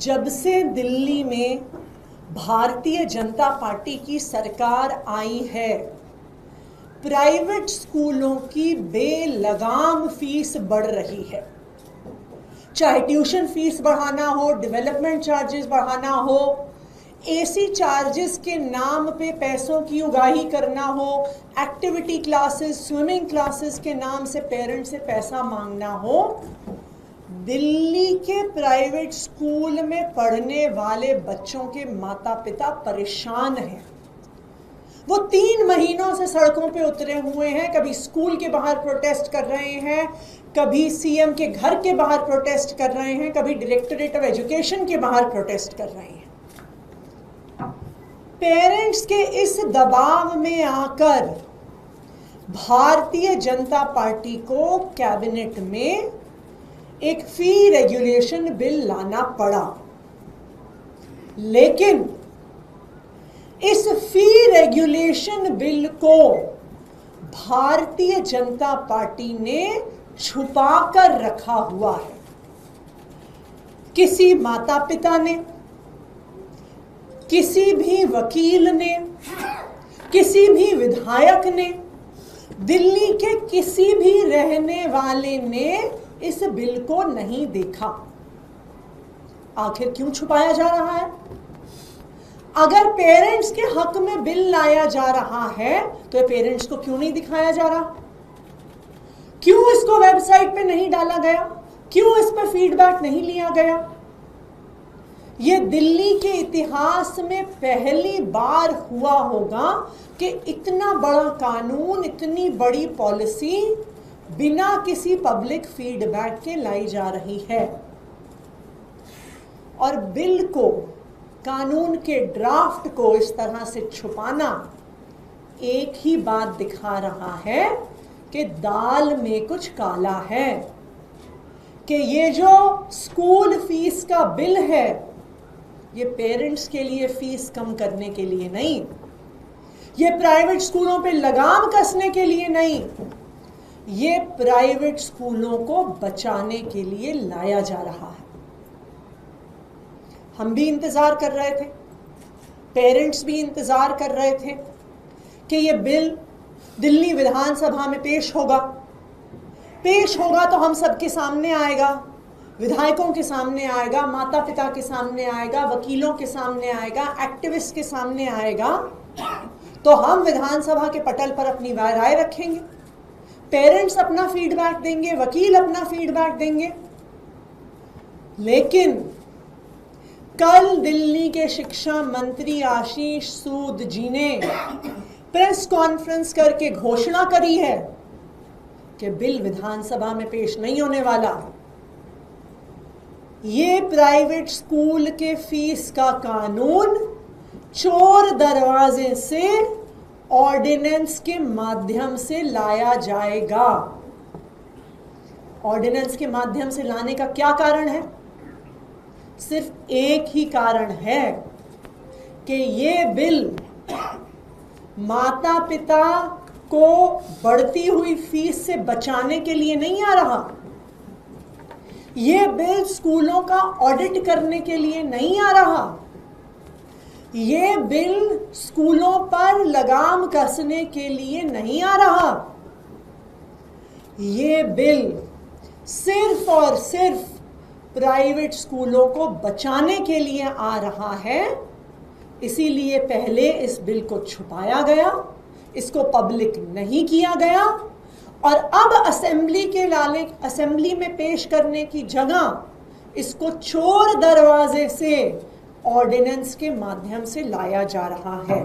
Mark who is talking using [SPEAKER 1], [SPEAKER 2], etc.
[SPEAKER 1] जब से दिल्ली में भारतीय जनता पार्टी की सरकार आई है, प्राइवेट स्कूलों की बेलगाम फीस बढ़ रही है। चाहे ट्यूशन फीस बढ़ाना हो, डेवलपमेंट चार्जेस बढ़ाना हो, एसी चार्जेस के नाम पे पैसों की उगाही करना हो, एक्टिविटी क्लासेस, स्विमिंग क्लासेस के नाम से पेरेंट्स से पैसा मांगना हो, दिल्ली के प्राइवेट स्कूल में पढ़ने वाले बच्चों के माता पिता परेशान हैं। वो 3 महीनों से सड़कों पे उतरे हुए हैं। कभी स्कूल के बाहर प्रोटेस्ट कर रहे हैं, कभी सीएम के घर के बाहर प्रोटेस्ट कर रहे हैं, कभी डायरेक्टरेट ऑफ एजुकेशन के बाहर प्रोटेस्ट कर रहे हैं। पेरेंट्स के इस दबाव में आकर भारतीय जनता पार्टी को कैबिनेट में एक फी रेगुलेशन बिल लाना पड़ा। लेकिन इस फी रेगुलेशन बिल को भारतीय जनता पार्टी ने छुपा कर रखा हुआ है। किसी माता पिता ने, किसी भी वकील ने, किसी भी विधायक ने, दिल्ली के किसी भी रहने वाले ने इस बिल को नहीं देखा। आखिर क्यों छुपाया जा रहा है? अगर पेरेंट्स के हक में बिल लाया जा रहा है तो पेरेंट्स को क्यों नहीं दिखाया जा रहा? क्यों इसको वेबसाइट पे नहीं डाला गया? क्यों इस पर फीडबैक नहीं लिया गया? ये दिल्ली के इतिहास में पहली बार हुआ होगा कि इतना बड़ा कानून, इतनी बड़ी पॉलिसी बिना किसी पब्लिक फीडबैक के लाई जा रही है। और बिल को, कानून के ड्राफ्ट को इस तरह से छुपाना एक ही बात दिखा रहा है कि दाल में कुछ काला है। कि ये जो स्कूल फीस का बिल है, ये पेरेंट्स के लिए फीस कम करने के लिए नहीं, ये प्राइवेट स्कूलों पे लगाम कसने के लिए नहीं, ये प्राइवेट स्कूलों को बचाने के लिए लाया जा रहा है। हम भी इंतजार कर रहे थे, पेरेंट्स भी इंतजार कर रहे थे कि ये बिल दिल्ली विधानसभा में पेश होगा तो हम सबके सामने आएगा, विधायकों के सामने आएगा, माता पिता के सामने आएगा, वकीलों के सामने आएगा, एक्टिविस्ट के सामने आएगा, तो हम विधानसभा के पटल पर अपनी राय रखेंगे, पेरेंट्स अपना फीडबैक देंगे, वकील अपना फीडबैक देंगे। लेकिन कल दिल्ली के शिक्षा मंत्री आशीष सूद जी ने प्रेस कॉन्फ्रेंस करके घोषणा करी है कि बिल विधानसभा में पेश नहीं होने वाला। ये प्राइवेट स्कूल के फीस का कानून चोर दरवाजे से ऑर्डिनेंस के माध्यम से लाया जाएगा। ऑर्डिनेंस के माध्यम से लाने का क्या कारण है? सिर्फ एक ही कारण है कि ये बिल माता पिता को बढ़ती हुई फीस से बचाने के लिए नहीं आ रहा। ये बिल स्कूलों का ऑडिट करने के लिए नहीं आ रहा। ये बिल स्कूलों पर लगाम कसने के लिए नहीं आ रहा। ये बिल सिर्फ और सिर्फ प्राइवेट स्कूलों को बचाने के लिए आ रहा है। इसीलिए पहले इस बिल को छुपाया गया, इसको पब्लिक नहीं किया गया, और अब असेंबली में पेश करने की जगह इसको चोर दरवाजे से ऑर्डिनेंस के माध्यम से लाया जा रहा है।